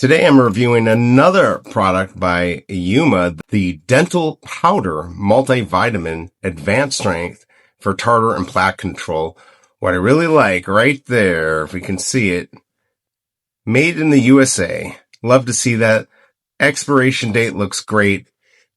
Today I'm reviewing another product by Yuma, the Dental Powder Multivitamin Advanced Strength for Tartar and Plaque Control. What I really like right there, if we can see it, made in the USA. Love to see that. Expiration date looks great.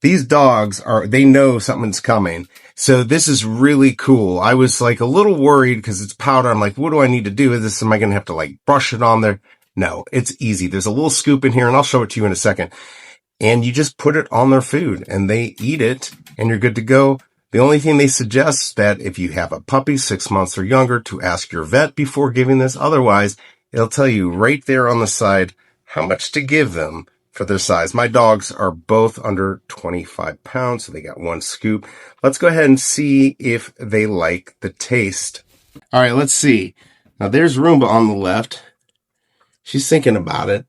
These dogs they know something's coming. So this is really cool. I was like a little worried because it's powder. I'm like, what do I need to do with this? Am I going to have to like brush it on there? No, it's easy. There's a little scoop in here and I'll show it to you in a second. And you just put it on their food and they eat it and you're good to go. The only thing they suggest is that if you have a puppy 6 months or younger to ask your vet before giving this. Otherwise, it'll tell you right there on the side how much to give them for their size. My dogs are both under 25 pounds, so they got one scoop. Let's go ahead and see if they like the taste. All right, let's see. Now there's Roomba on the left. She's thinking about it.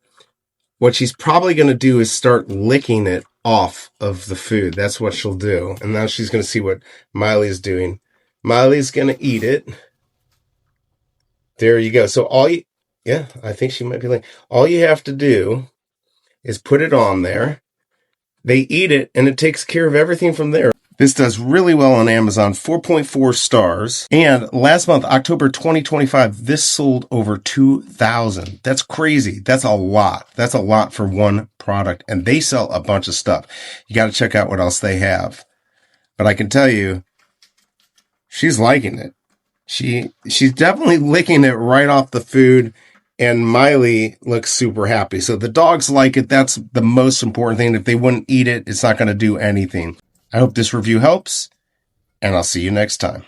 What she's probably going to do is start licking it off of the food. That's what she'll do. And now she's going to see what Miley's doing. Miley's going to eat it. There you go. So I think she might be like, all you have to do is put it on there. They eat it and it takes care of everything from there. This does really well on Amazon, 4.4 stars. And last month, October 2025, this sold over 2,000. That's crazy. That's a lot. That's a lot for one product. And they sell a bunch of stuff. You got to check out what else they have. But I can tell you, she's liking it. She's definitely licking it right off the food. And Miley looks super happy. So the dogs like it. That's the most important thing. If they wouldn't eat it, it's not going to do anything. I hope this review helps, and I'll see you next time.